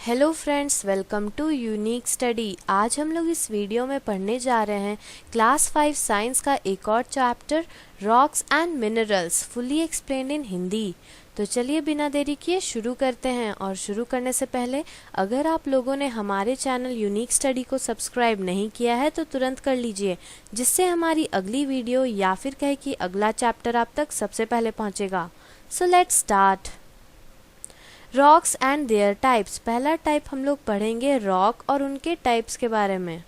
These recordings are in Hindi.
Hello friends, welcome to unique study. आज हम लोग इस वीडियो में पढ़ने जा रहे हैं क्लास 5 साइंस का एक और chapter rocks and minerals fully explained इन हिंदी। तो चलिए बिना देरी किए शुरू करते हैं। और शुरू करने से पहले अगर आप लोगों ने हमारे चैनल यूनिक स्टडी को सब्सक्राइब नहीं किया है तो तुरंत कर लीजिए, जिससे हमारी अगली वीडियो या फिर कहे कि अगला चैप्टर आप तक सबसे पहले पहुंचेगा। So let's start. Rocks and there types. पहला टाइप हम लोग पढ़ेंगे रॉक और उनके टाइप्स के बारे में।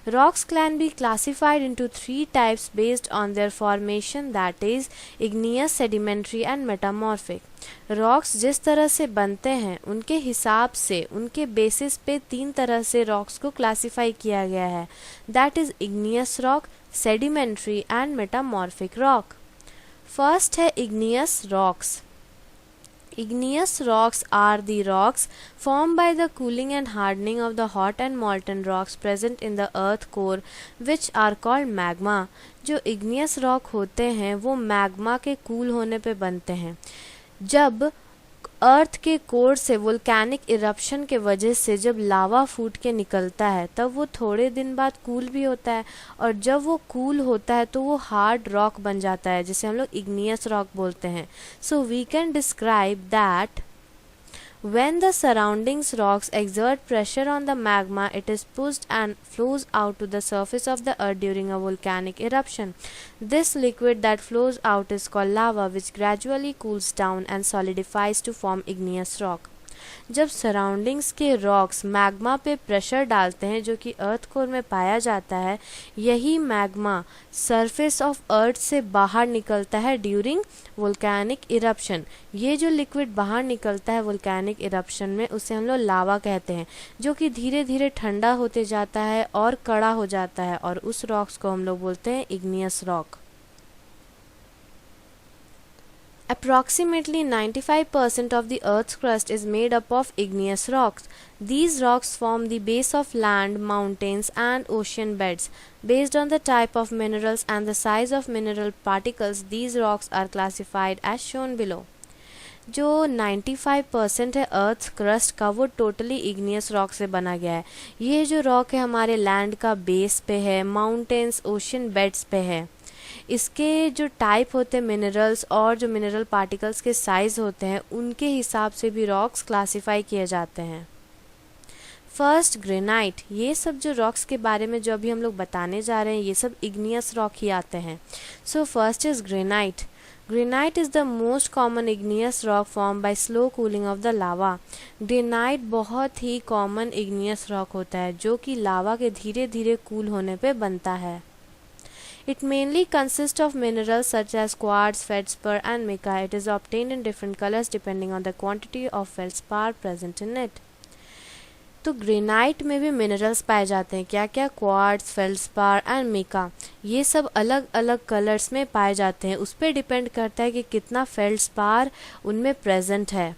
Rocks can be classified into 3 types based on their formation, that is igneous, sedimentary and metamorphic. Rocks जिस तरह से बनते हैं उनके हिसाब से उनके बेसिस पे 3 तरह से रॉक्स को क्लासिफाई किया गया है, that is igneous rock, sedimentary and metamorphic rock. First है igneous rocks. Igneous rocks are the rocks formed by the cooling and hardening of the hot and molten rocks present in the earth core, which are called magma। जो igneous rock होते हैं वो मैग्मा के कूल होने पे बनते हैं। जब अर्थ के कोर से वोल्केनिक इरप्शन के वजह से जब लावा फूट के निकलता है तब वो थोड़े दिन बाद कूल भी होता है, और जब वो कूल होता है तो वो हार्ड रॉक बन जाता है, जिसे हम लोग इग्नियस रॉक बोलते हैं। So we can describe that when the surroundings rocks exert pressure on the magma, it is pushed and flows out to the surface of the earth during a volcanic eruption. This liquid that flows out is called lava, which gradually cools down and solidifies to form igneous rock। जब सराउंडिंग्स के रॉक्स मैग्मा पे प्रेशर डालते हैं जो कि अर्थ कोर में पाया जाता है, यही मैग्मा सरफेस ऑफ अर्थ से बाहर निकलता है ड्यूरिंग वोल्केनिक इरप्शन। ये जो लिक्विड बाहर निकलता है वोल्केनिक इरप्शन में, उसे हम लोग लावा कहते हैं, जो कि धीरे धीरे ठंडा होते जाता है और कड़ा हो जाता है, और उस रॉक्स को हम लोग बोलते हैं igneous rock. Approximately 95% of the Earth's crust is made up of igneous rocks. These rocks form the base of land, mountains, and ocean beds. Based on the type of minerals and the size of mineral particles, these rocks are classified as shown below. जो 95% है अर्थ क्रस्ट का, वो टोटली इग्नियस रॉक से बना गया है। ये जो रॉक है हमारे लैंड का बेस पे है, माउंटेन्स, ओशन बेड्स पे है। इसके जो टाइप होते हैं मिनरल्स और जो मिनरल पार्टिकल्स के साइज होते हैं उनके हिसाब से भी रॉक्स क्लासिफाई किए जाते हैं। First granite. ये सब जो रॉक्स के बारे में जो अभी हम लोग बताने जा रहे हैं ये सब इग्नियस रॉक ही आते हैं। So first is granite. Granite is the most common igneous rock form by slow cooling of the lava. Granite बहुत ही कॉमन इग्नियस रॉक होता है जो कि लावा के धीरे धीरे कूल होने पे बनता है। It mainly consists of minerals such as quartz, feldspar and mica. It is obtained in different colors depending on the quantity of feldspar present in it. तो ग्रेनाइट में भी मिनरल्स पाए जाते हैं। क्या क्या? Quartz, feldspar and mica. ये सब अलग अलग कलर्स में पाए जाते हैं। उस पर डिपेंड करता है कि कितना फेल्डस्पार उनमें प्रेजेंट है।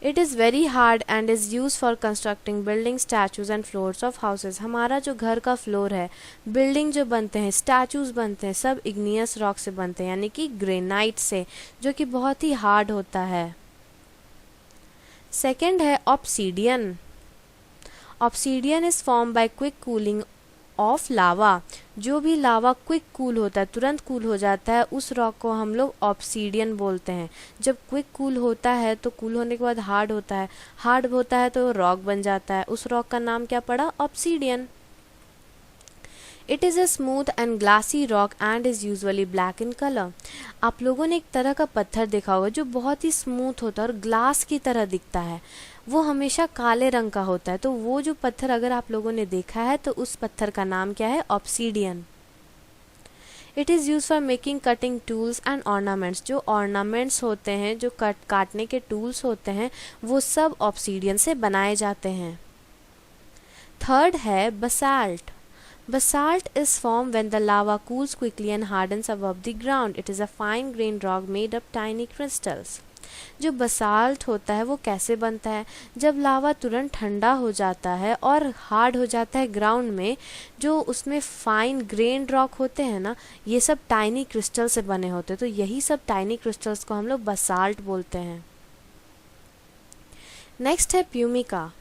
It is very hard and is used for constructing buildings, statues and floors of houses। हमारा जो घर का फ्लोर है, बिल्डिंग जो बनते हैं, स्टैचूज बनते हैं, सब इग्नियस रॉक से बनते हैं, यानी कि ग्रेनाइट से, जो कि बहुत ही हार्ड होता है। सेकेंड है obsidian. Obsidian is form by quick cooling of lava. जो भी लावा क्विक कूल होता है, तुरंत कूल हो जाता है, उस रॉक को हम लोग ऑब्सीडियन बोलते हैं। जब क्विक कूल होता है तो कूल होने के बाद हार्ड होता है, हार्ड होता है तो रॉक बन जाता है। उस रॉक का नाम क्या पड़ा? Obsidian. It is a smooth and glassy rock and is usually black in colour. आप लोगों ने एक तरह का पत्थर देखा होगा जो बहुत ही स्मूथ होता है और ग्लास की तरह दिखता है, वो हमेशा काले रंग का होता है। तो वो जो पत्थर अगर आप लोगों ने देखा है तो उस पत्थर का नाम क्या है? Obsidian. It is use for making cutting tools and ornaments. जो ऑर्नामेंट्स होते हैं, जो काटने के टूल्स होते हैं, वो सब ऑब्सीडियन से बनाए जाते हैं। थर्ड है basalt. Basalt is formed when the lava cools quickly and hardens above the ground. It is a fine-grained rock made of tiny crystals. जो बसाल्ट होता है वो कैसे बनता है? जब लावा तुरंत ठंडा हो जाता है और हार्ड हो जाता है ग्राउंड में, जो उसमें फाइन ग्रेन्ड रॉक होते हैं ना, ये सब टाइनी क्रिस्टल से बने होते हैं। तो यही सब टाइनी क्रिस्टल्स को हम लोग बसाल्ट बोलते हैं। नेक्स्ट है प्यूमिका।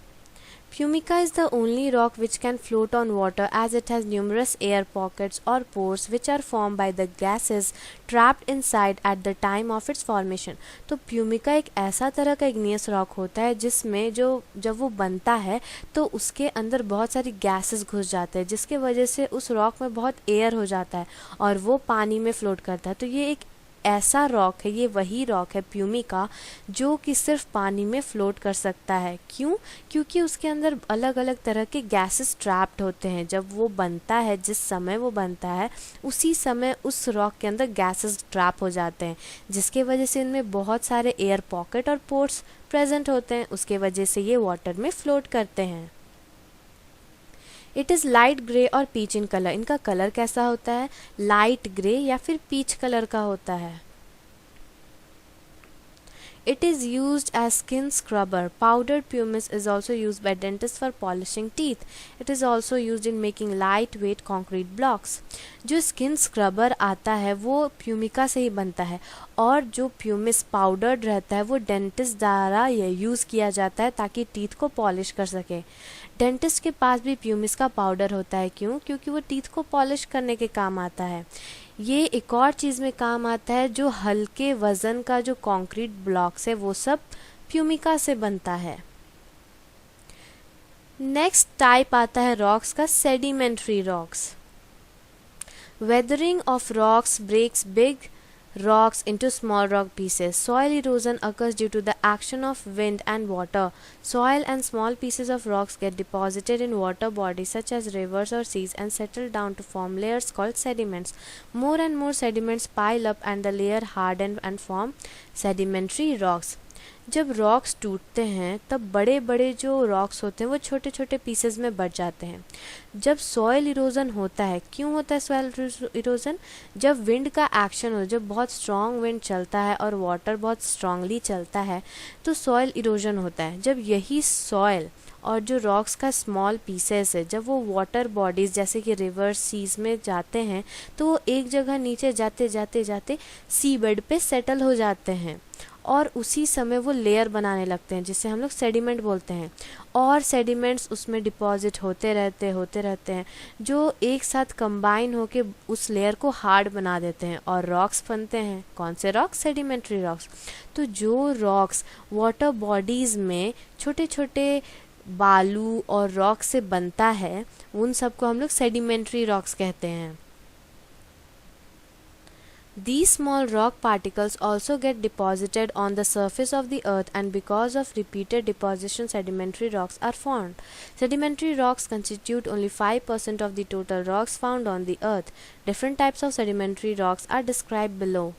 Pumica is the only rock which can float on water as it has numerous air pockets or pores which are formed by the gases trapped inside at the time of its formation। तो प्यूमिका एक ऐसा तरह का igneous रॉक होता है जिसमें जब वो बनता है तो उसके अंदर बहुत सारी गैसेस घुस जाते हैं, जिसके वजह से उस रॉक में बहुत एयर हो जाता है और वो पानी में फ्लोट करता है। तो ये एक ऐसा रॉक है, ये वही रॉक है प्यूमिका जो कि सिर्फ पानी में फ्लोट कर सकता है। क्यों? क्योंकि उसके अंदर अलग अलग तरह के गैसेस ट्रैप्ड होते हैं। जब वो बनता है, जिस समय वो बनता है उसी समय उस रॉक के अंदर गैसेस ट्रैप हो जाते हैं, जिसके वजह से इनमें बहुत सारे एयर पॉकेट और पोर्स प्रेजेंट होते हैं। उसके वजह से ये वाटर में फ्लोट करते हैं। इट इज़ लाइट ग्रे और पीच इन कलर। इनका कलर कैसा होता है? लाइट ग्रे या फिर पीच कलर का होता है। It is used as skin scrubber. Powdered pumice is also used by dentists for polishing teeth. It is also used in making lightweight concrete blocks. जो स्किन स्क्रबर आता है वो प्यूमिका से ही बनता है और जो प्यूमिस पाउडर्ड रहता है वो डेंटिस्ट द्वारा यूज़ किया जाता है ताकि टीथ को पॉलिश कर सके। डेंटिस्ट के पास भी प्यूमिस का पाउडर होता है। क्यों? क्योंकि वो टीथ को पॉलिश करने के काम आता है। ये एक और चीज़ में काम आता है, जो हल्के वज़न का जो कंक्रीट ब्लॉक्स है वो सब प्यूमिका से बनता है। नेक्स्ट टाइप आता है रॉक्स का, sedimentary rocks. Weathering of rocks breaks big rocks into small rock pieces. Soil erosion occurs due to the action of wind and water. Soil and small pieces of rocks get deposited in water bodies such as rivers or seas and settle down to form layers called sediments. More and more sediments pile up and the layer harden and form sedimentary rocks. जब रॉक्स टूटते हैं तब बड़े बड़े जो रॉक्स होते हैं वो छोटे छोटे पीसेस में बढ़ जाते हैं। जब सॉइल इरोजन होता है, क्यों होता है सॉइल इरोजन? जब विंड का एक्शन हो, जब बहुत स्ट्रॉन्ग विंड चलता है और वाटर बहुत स्ट्रांगली चलता है तो सॉइल इरोजन होता है। जब यही सॉइल और जो रॉक्स का स्मॉल पीसेस है जब वो वाटर बॉडीज़ जैसे कि रिवर सीज में जाते हैं तो वो एक जगह नीचे जाते जाते जाते सी बेड पे सेटल हो जाते हैं और उसी समय वो लेयर बनाने लगते हैं जिसे हम लोग सेडिमेंट बोलते हैं। और सेडिमेंट्स उसमें डिपॉजिट होते रहते हैं जो एक साथ कंबाइन होके उस लेयर को हार्ड बना देते हैं और रॉक्स बनते हैं। कौन से रॉक्स? Sedimentary rocks. तो जो रॉक्स वाटर बॉडीज़ में छोटे छोटे बालू और रॉक से बनता है उन सबको हम लोग सेडिमेंट्री रॉक्स कहते हैं। These small rock particles also get deposited on the surface of the earth and because of repeated deposition sedimentary rocks are formed. Sedimentary rocks constitute only 5% of the total rocks found on the earth. Different types of sedimentary rocks are described below.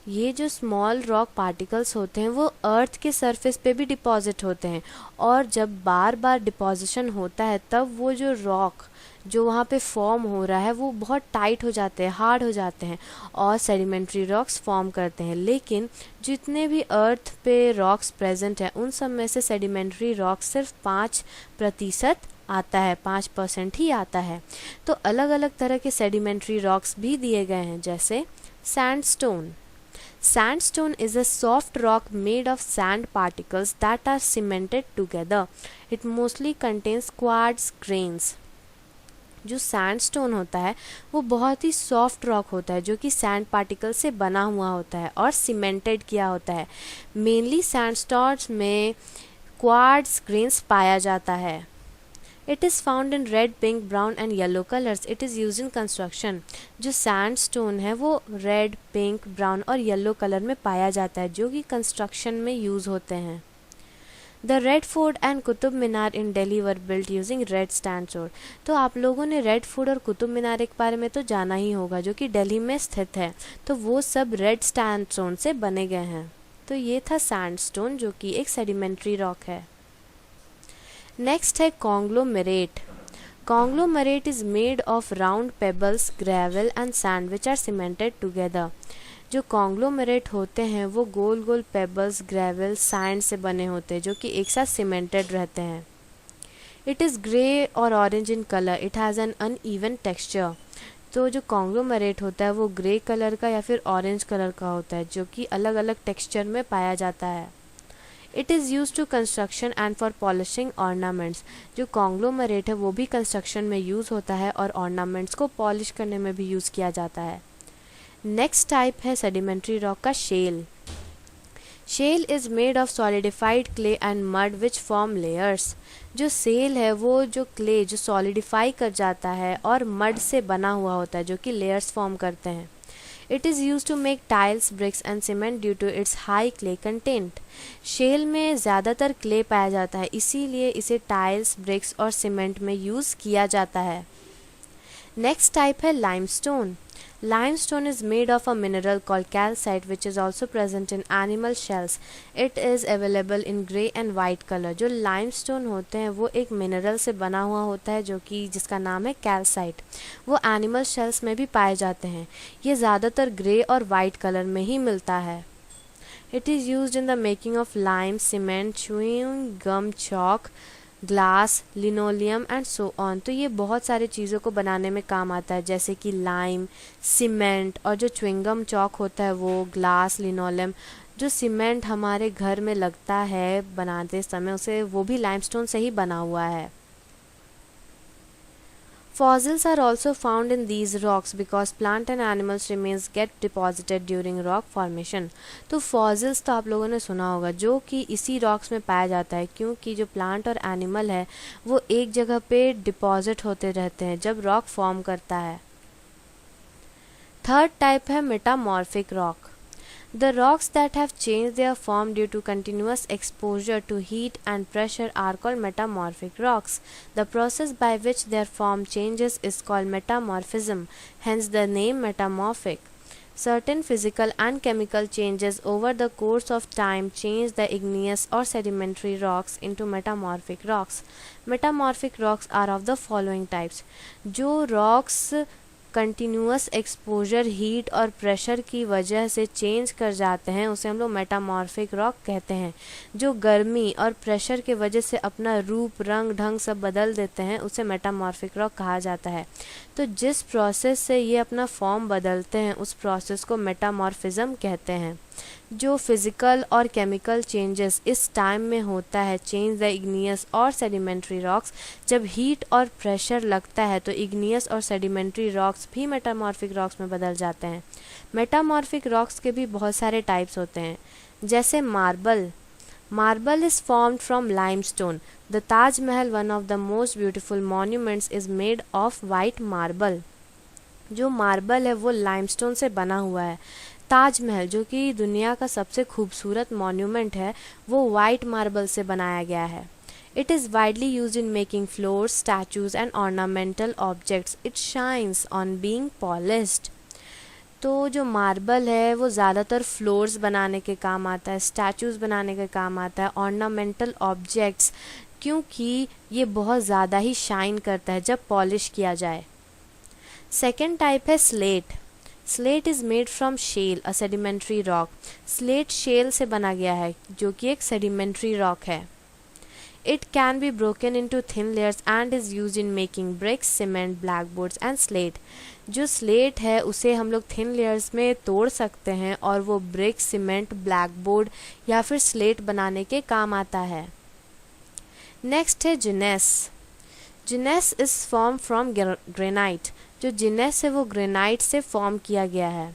ये जो स्मॉल रॉक पार्टिकल्स होते हैं वो अर्थ के सरफेस पे भी डिपॉजिट होते हैं और जब बार बार डिपॉजिशन होता है तब वो जो रॉक जो वहाँ पे फॉर्म हो रहा है वो बहुत टाइट हो जाते हैं, हार्ड हो जाते हैं और सेडिमेंट्री रॉक्स फॉर्म करते हैं। लेकिन जितने भी अर्थ पे रॉक्स प्रेजेंट हैं उन सब में से सेडिमेंट्री रॉक्स सिर्फ 5% आता है, 5% ही आता है। तो अलग अलग तरह के सेडिमेंट्री रॉक्स भी दिए गए हैं, जैसे sandstone. Sandstone is a soft rock made of sand particles that are cemented together. It mostly contains quartz grains. जो सैंडस्टोन होता है वो बहुत ही सॉफ्ट रॉक होता है जो कि सैंड पार्टिकल से बना हुआ होता है और सीमेंटेड किया होता है। मेनली सैंडस्टोन्स में क्वार्ट्ज ग्रेन्स पाया जाता है। It is found in red, pink, brown and yellow colors. It is used in construction. जो सैंडस्टोन है वो रेड, पिंक, ब्राउन और येलो कलर में पाया जाता है जो कि कंस्ट्रक्शन में यूज़ होते हैं। The Red Fort and Qutub Minar in Delhi were built using red sandstone. तो आप लोगों ने रेड फोर्ट और कुतुब मीनार के बारे में तो जाना ही होगा जो कि दिल्ली में स्थित है। तो वो सब रेड सैंडस्टोन से बने गए हैं। तो ये था सैंडस्टोन जो कि एक सेडिमेंट्री रॉक है। नेक्स्ट है conglomerate. Conglomerate is made of round pebbles, gravel and sand which are cemented together. जो कॉन्ग्लोमेरेट होते हैं वो गोल गोल पेबल्स, ग्रेवल, सैंड से बने होते हैं जो कि एक साथ सीमेंटेड रहते हैं। इट इज़ ग्रे और orange in colour. It has an uneven texture. तो जो कॉन्ग्लोमेरेट होता है वो ग्रे कलर का या फिर ऑरेंज कलर का होता है जो कि अलग अलग टेक्सचर में पाया जाता है। It is use to construction and for polishing ornaments. जो कॉन्ग्लोमरेट है वो भी कंस्ट्रक्शन में यूज़ होता है और ऑर्नामेंट्स को पॉलिश करने में भी यूज़ किया जाता है। नेक्स्ट टाइप है सेडिमेंट्री रॉक का shale. Shale is made of solidified clay and mud which form layers. जो सेल है वो जो क्ले जो सॉलिडिफाई कर जाता है और मड से बना हुआ होता है जो कि लेयर्स फॉर्म करते हैं। It is use to make tiles, bricks and cement due to its high clay content. Shale में ज़्यादातर क्ले पाया जाता है, इसीलिए इसे टाइल्स, ब्रिक्स और सीमेंट में यूज़ किया जाता है। नेक्स्ट टाइप है limestone. Limestone is made of a mineral called calcite which is also present in animal shells. It is available in grey and white color. जो limestone होते हैं वो एक mineral से बना हुआ होता है जो कि जिसका नाम है calcite. वो animal shells में भी पाए जाते हैं। ये ज़्यादातर grey और white color में ही मिलता है। It is used in the making of lime, cement, chewing gum, chalk, glass, linoleum and so on. तो ये बहुत सारी चीज़ों को बनाने में काम आता है जैसे कि लाइम, सीमेंट और जो च्युइंगम चॉक होता है वो, ग्लास, लिनोलियम। जो सीमेंट हमारे घर में लगता है बनाते समय उसे वो भी लाइमस्टोन से ही बना हुआ है। Fossils are also found in these rocks because plant and animals remains get deposited during rock formation. तो fossils तो आप लोगों ने सुना होगा जो कि इसी rocks में पाया जाता है क्योंकि जो plant और animal है वो एक जगह पे deposit होते रहते हैं जब rock form करता है। थर्ड टाइप है metamorphic rock. The rocks that have changed their form due to continuous exposure to heat and pressure are called metamorphic rocks. The process by which their form changes is called metamorphism, hence the name metamorphic. Certain physical and chemical changes over the course of time change the igneous or sedimentary rocks into metamorphic rocks. Metamorphic rocks are of the following types. जो rocks कंटिन्यूअस एक्सपोजर, हीट और प्रेशर की वजह से चेंज कर जाते हैं उसे हम लोग मेटामॉर्फिक रॉक कहते हैं। जो गर्मी और प्रेशर के वजह से अपना रूप, रंग, ढंग सब बदल देते हैं उसे मेटामॉर्फिक रॉक कहा जाता है। तो जिस प्रोसेस से ये अपना फॉर्म बदलते हैं उस प्रोसेस को मेटामॉर्फिज्म कहते हैं। जो फिजिकल और केमिकल चेंजेस इस टाइम में होता है चेंज द इग्नियस और सेडिमेंट्री रॉक्स, जब हीट और प्रेशर लगता है तो इग्नियस और सेडिमेंट्री रॉक्स भी मेटामॉर्फिक रॉक्स में बदल जाते हैं। मेटामॉर्फिक रॉक्स के भी बहुत सारे टाइप्स होते हैं जैसे marble. Marble is formed from limestone. The Taj Mahal, one of the most beautiful monuments, is made of white marble. जो मार्बल है वो लाइमस्टोन से बना हुआ है। ताजमहल जो कि दुनिया का सबसे खूबसूरत मॉन्यूमेंट है वो वाइट मार्बल से बनाया गया है। It is widely use in making floors, statues and ornamental objects. It shines on being polished. तो जो मार्बल है वो ज़्यादातर फ्लोर्स बनाने के काम आता है, स्टैचूज बनाने के काम आता है, ऑर्नामेंटल ऑब्जेक्ट्स, क्योंकि ये बहुत ज़्यादा ही शाइन करता है जब पॉलिश किया जाए। सेकेंड टाइप है slate. Slate is made from shale, a sedimentary rock. Slate shale से बना गया है जो कि एक सेडिमेंट्री रॉक है। It can be broken into thin layers and is used in making bricks, cement, blackboards and slate. जो स्लेट है उसे हम लोग थिन लेयर्स में तोड़ सकते हैं और वो ब्रिक्स, सीमेंट, ब्लैकबोर्ड या फिर स्लेट बनाने के काम आता है। नेक्स्ट है जिनेस। जिनेस इज़ फॉर्म फ्रॉम ग्रेनाइट। जो जिनेस है वो ग्रेनाइट से फॉर्म किया गया है।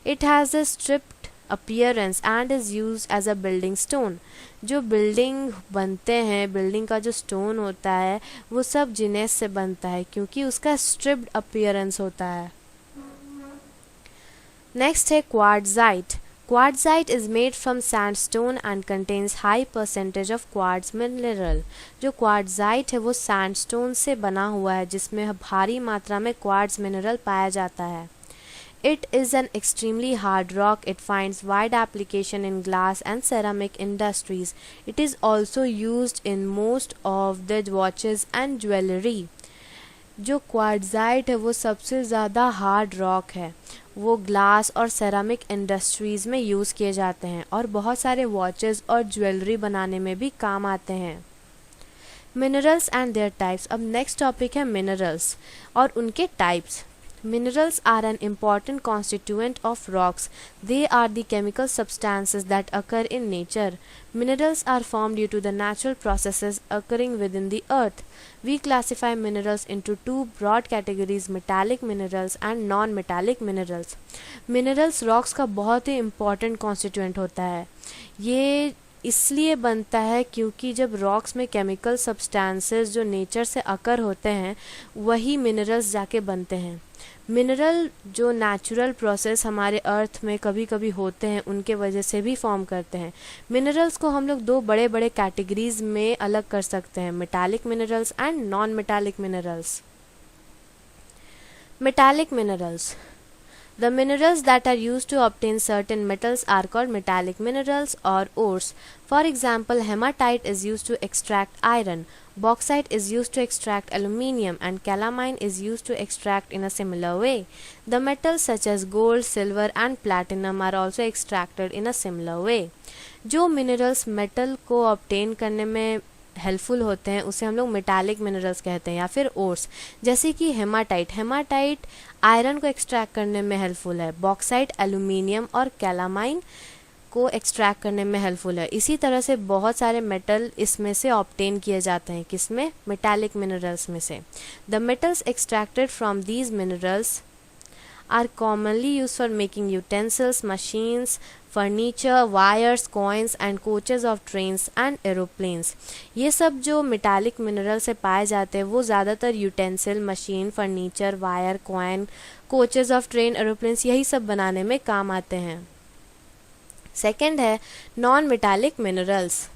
It has a striped appearance and is use as a building stone. जो बिल्डिंग बनते हैं, बिल्डिंग का जो स्टोन होता है वो सब जिनेस से बनता है क्योंकि उसका स्ट्रिप्ड अपीयरेंस होता है। नेक्स्ट है क्वार्ट्ज़ाइट। Quartzite is made from sandstone and contains high percentage of quartz mineral. जो क्वार्ट्ज़ाइट है वो सैंडस्टोन से बना हुआ है जिसमें भारी मात्रा में क्वार्ट्ज मिनरल पाया जाता है। It is an extremely hard rock. It finds wide application in glass and ceramic industries. It is also used in most of the watches and jewelry. जो क्वार्ट्ज़ाइट है वो सबसे ज़्यादा हार्ड रॉक है। वो ग्लास और सेरामिक इंडस्ट्रीज़ में यूज़ किए जाते हैं और बहुत सारे वॉचेस और ज्वेलरी बनाने में भी काम आते हैं। Minerals and there types. अब नेक्स्ट टॉपिक है मिनरल्स और उनके types. Minerals are an important constituent of rocks. They are the chemical substances that occur in nature. Minerals are formed due to the natural processes occurring within the earth. We classify minerals into two broad categories, metallic minerals and non-metallic minerals. Minerals rocks का बहुत ही important constituent होता है. ये इसलिए बनता है क्योंकि जब रॉक्स में केमिकल सब्सटेंसेस जो नेचर से अकर होते हैं वही मिनरल्स जाके बनते हैं. मिनरल जो नेचुरल प्रोसेस हमारे अर्थ में कभी कभी होते हैं उनके वजह से भी फॉर्म करते हैं. मिनरल्स को हम लोग दो बड़े बड़े कैटेगरीज में अलग कर सकते हैं, metallic minerals and non metallic minerals. Metallic minerals. The minerals that are used to obtain certain metals are called metallic minerals or ores. For example, hematite is used to extract iron, bauxite is used to extract aluminium, and calamine is used to extract in a similar way. The metals such as gold, silver, and platinum are also extracted in a similar way. जो minerals metal को obtain करने में हेल्पफुल होते हैं उसे हम लोग मेटालिक मिनरल्स कहते हैं या फिर ओर्स. जैसे कि हेमाटाइट आयरन को एक्सट्रैक्ट करने में हेल्पफुल है, बॉक्साइट एल्यूमिनियम और कैलामाइन को एक्सट्रैक्ट करने में हेल्पफुल है. इसी तरह से बहुत सारे मेटल इसमें से ऑब्टेन किए जाते हैं. किसमें? मेटालिक मिनरल्स में से. The metals extracted from these minerals are commonly used for making utensils, machines, furniture, wires, coins and coaches of trains and aeroplanes. ये सब जो मेटालिक मिनरल से पाए जाते हैं वो ज़्यादातर utensil, machine, furniture, wire, coin, coaches of train, aeroplanes यही सब बनाने में काम आते हैं. सेकेंड है non metallic minerals.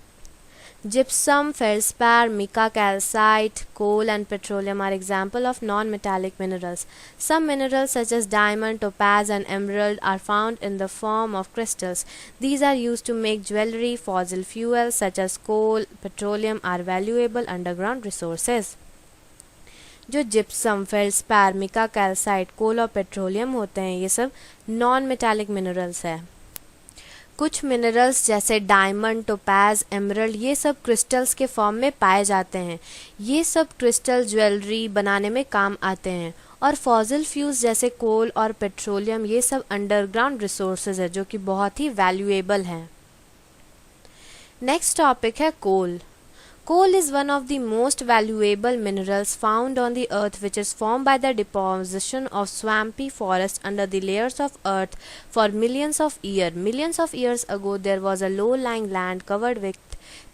Gypsum, feldspar, mica, calcite, coal and petroleum are example of non-metallic minerals. Some minerals such as diamond, topaz and emerald are found in the form of crystals. These are used to make jewelry. Fossil fuels such as coal, petroleum are valuable underground resources. जो जिप्सम, फेल्डस्पार, मिका, कैल्साइट, कोल और पेट्रोलियम होते हैं ये सब नॉन मेटालिक मिनरल्स है. कुछ मिनरल्स जैसे डायमंड, टोपैज, एमरल्ड ये सब क्रिस्टल्स के फॉर्म में पाए जाते हैं. ये सब क्रिस्टल ज्वेलरी बनाने में काम आते हैं. और फॉसिल फ्यूल्स जैसे कोल और पेट्रोलियम ये सब अंडरग्राउंड रिसोर्सेज है जो कि बहुत ही वैल्यूएबल हैं. नेक्स्ट टॉपिक है कोल. Coal is one of the most valuable minerals found on the earth, which is formed by the deposition of swampy forest under the layers of earth for millions of years. Millions of years ago, there was a low-lying land covered with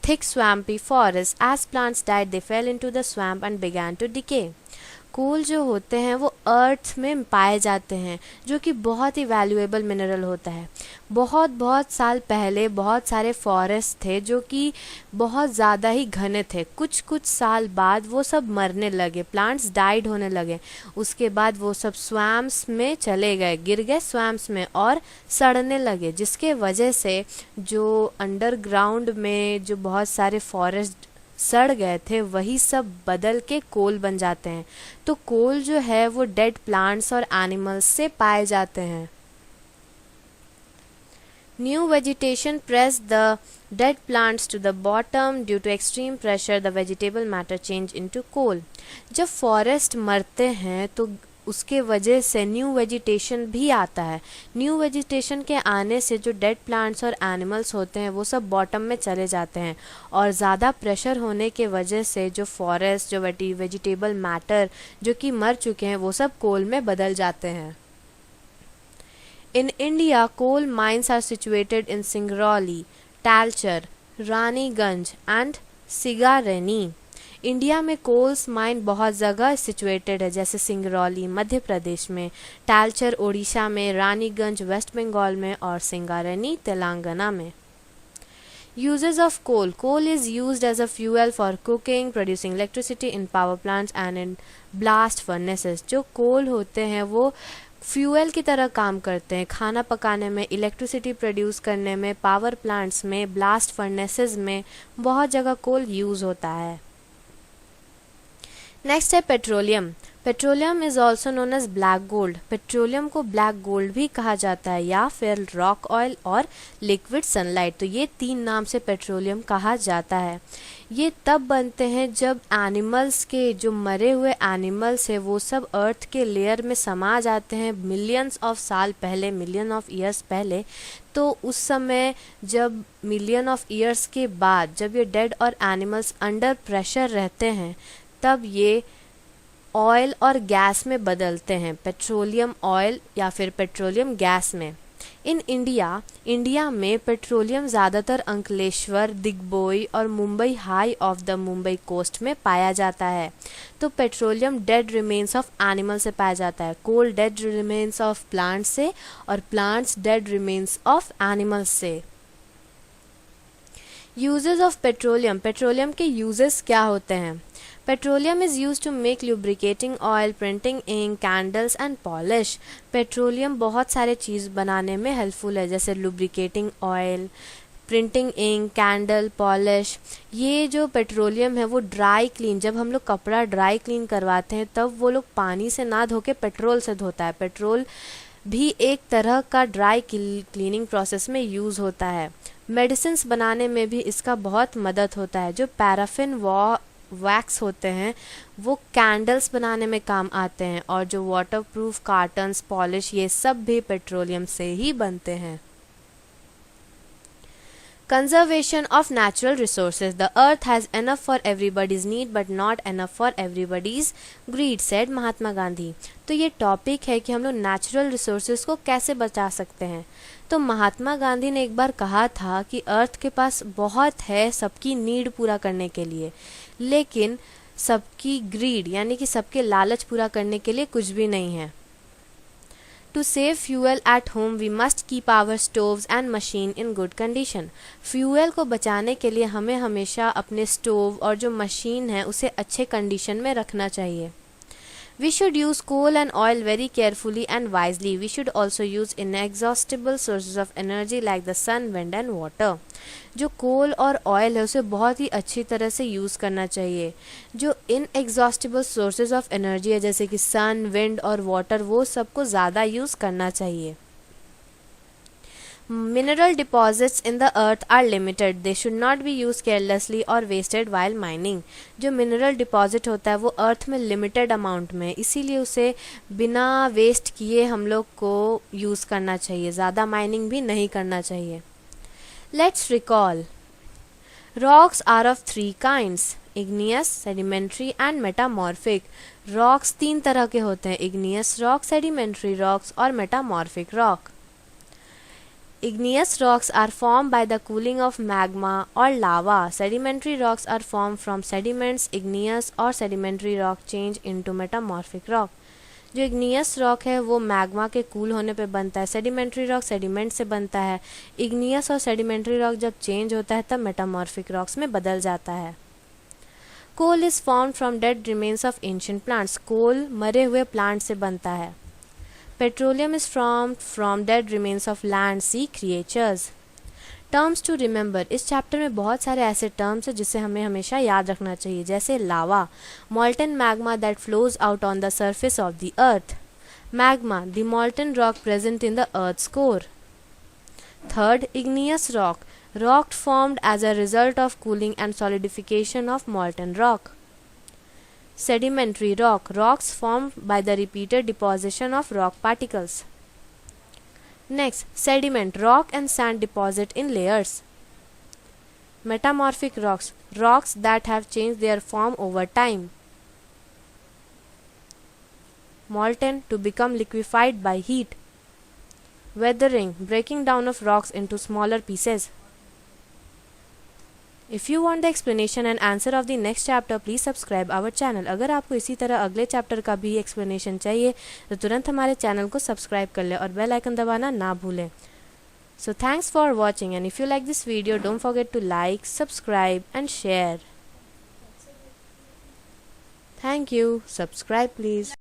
thick swampy forest. As plants died, they fell into the swamp and began to decay. कोल जो होते हैं वो अर्थ में पाए जाते हैं जो कि बहुत ही वैल्यूएबल मिनरल होता है. बहुत साल पहले बहुत सारे फॉरेस्ट थे जो कि बहुत ज़्यादा ही घने थे. कुछ साल बाद वो सब मरने लगे, प्लांट्स डाइड होने लगे. उसके बाद वो सब स्वैम्प्स में चले गए, गिर गए स्वैम्प्स में और सड़ने लगे, जिसके वजह से जो अंडरग्राउंड में जो बहुत सारे फॉरेस्ट सड़ गए थे वही सब बदल के कोल बन जाते हैं. तो कोल जो है वो डेड प्लांट्स और एनिमल्स से पाए जाते हैं. New vegetation press the dead plants to the bottom due to extreme pressure. The vegetable matter change into coal. जब फॉरेस्ट मरते हैं तो उसके वजह से न्यू वेजिटेशन भी आता है. न्यू वेजिटेशन के आने से जो डेड प्लांट्स और एनिमल्स होते हैं वो सब बॉटम में चले जाते हैं और ज़्यादा प्रेशर होने के वजह से जो फॉरेस्ट जो वेजिटेबल मैटर जो कि मर चुके हैं वो सब कोल में बदल जाते हैं. In India, coal mines are situated in Singrauli, Talcher, Raniganj and Sigareni. India में कोल्स माइन बहुत जगह सिचुएटेड है, जैसे सिंगरौली मध्य प्रदेश में, टालचर ओडिशा में, रानीगंज वेस्ट बंगाल में और सिंगारेनी तेलंगाना में. Uses of coal. Coal is used as a fuel for cooking, producing electricity in power plants and in blast furnaces. जो कोल होते हैं वो फ्यूल की तरह काम करते हैं, खाना पकाने में, इलेक्ट्रिसिटी प्रोड्यूस करने में, पावर प्लांट्स में, ब्लास्ट फर्नेसेस में बहुत जगह कोल यूज़ होता है. नेक्स्ट है petroleum. Petroleum is also known as black gold. Petroleum को ब्लैक गोल्ड भी कहा जाता है या फिर रॉक ऑयल और लिक्विड सनलाइट। तो ये 3 नाम से पेट्रोलियम कहा जाता है। ये तब बनते हैं जब एनिमल्स के जो मरे हुए एनिमल्स है वो सब अर्थ के लेयर में समा जाते हैं मिलियंस ऑफ साल पहले, मिलियन ऑफ ईयर्स पहले। तो उस समय जब मिलियन ऑफ ईयर्स के बाद जब ये डेड और एनिमल्स अंडर प्रेशर रहते हैं तब ये ऑयल और गैस में बदलते हैं, पेट्रोलियम ऑयल या फिर पेट्रोलियम गैस में। इन इंडिया में पेट्रोलियम ज़्यादातर अंकलेश्वर, दिग्बोई और Mumbai High off the Mumbai coast में पाया जाता है। तो petroleum dead remains of animal से पाया जाता है, coal dead remains of plants से और plants dead remains of animals से। यूजेस ऑफ पेट्रोलियम, पेट्रोलियम के यूजेस क्या होते हैं? Petroleum is use to make lubricating oil, printing ink, candles and polish. Petroleum बहुत सारे चीज़ बनाने में हेल्पफुल है, जैसे lubricating oil, printing ink, candle, polish. ये जो पेट्रोलियम है वो ड्राई क्लीन, जब हम लोग कपड़ा ड्राई क्लीन करवाते हैं तब वो लोग पानी से ना धो के पेट्रोल से धोता है। पेट्रोल भी एक तरह का ड्राई क्लीनिंग प्रोसेस में यूज़ होता है। मेडिसिन्स बनाने में भी इसका बहुत मदद होता है। जो पैराफिन वैक्स होते हैं वो कैंडल्स बनाने में काम आते हैं और जो वाटरप्रूफ कार्टन्स, पॉलिश, ये सब भी पेट्रोलियम से ही बनते हैं। Conservation of natural resources. The earth has enough for everybody's need but not enough for everybody's greed, said Mahatma Gandhi. तो ये टॉपिक है कि हम लोग नेचुरल रिसोर्सेज को कैसे बचा सकते हैं। तो महात्मा गांधी ने एक बार कहा था कि अर्थ के पास बहुत है सबकी नीड पूरा करने के लिए, लेकिन सबकी ग्रीड यानी कि सबके लालच पूरा करने के लिए कुछ भी नहीं है। To save fuel at home, we must keep our stoves and machine in good condition. Fuel को बचाने के लिए हमें हमेशा अपने स्टोव और जो मशीन है उसे अच्छे कंडीशन में रखना चाहिए। We should use coal and oil very carefully and wisely. We should also use inexhaustible sources of energy like the sun, wind and water. जो कोल और ऑयल है उसे बहुत ही अच्छी तरह से यूज़ करना चाहिए। जो इनएग्जॉस्टिबल सोर्सेज ऑफ एनर्जी है जैसे कि सन, विंड और वाटर, वो सबको ज़्यादा यूज़ करना चाहिए। Mineral deposits in the earth are limited. They should not be used carelessly or wasted while mining. जो मिनरल डिपॉजिट होता है वो अर्थ में लिमिटेड अमाउंट में, इसीलिए उसे बिना वेस्ट किए हम लोग को यूज़ करना चाहिए, ज़्यादा माइनिंग भी नहीं करना चाहिए। Let's recall. Rocks are of 3 kinds: igneous, sedimentary and metamorphic. Rocks 3 तरह के होते हैं: igneous rock, sedimentary rocks और metamorphic rock. Igneous rocks are formed by the cooling of magma or lava. Sedimentary rocks are formed from sediments. Igneous और sedimentary rock change into metamorphic rock. जो igneous rock है वो मैग्मा के कूल होने पे बनता है, sedimentary rock सेडिमेंट से बनता है, igneous और sedimentary rock जब चेंज होता है तब metamorphic rocks में बदल जाता है। Coal is formed from dead remains of ancient plants. कोल मरे हुए प्लांट से बनता है। Petroleum is formed from dead remains of land, sea creatures. Terms to remember. इस चैप्टर में बहुत सारे ऐसे टर्म्स हैं जिसे हमें हमेशा याद रखना चाहिए, जैसे लावा, molten magma that flows out on the surface of the earth. Magma, the molten rock present in the earth's core. Third, igneous rock, rock formed as a result of cooling and solidification of molten rock. Sedimentary rock, rocks formed by the repeated deposition of rock particles. Next, sediment, rock and sand deposit in layers. Metamorphic rocks, rocks that have changed their form over time. Molten, to become liquefied by heat. Weathering, breaking down of rocks into smaller pieces. If you want the explanation and answer of the next chapter, please subscribe our channel. अगर आपको इसी तरह अगले चैप्टर का भी एक्सप्लेनेशन चाहिए तो तुरंत हमारे चैनल को सब्सक्राइब कर लें और बेल आइकन दबाना ना भूलें। So thanks for watching, and if you like this video, don't forget to like, subscribe and share. Thank you. Subscribe please.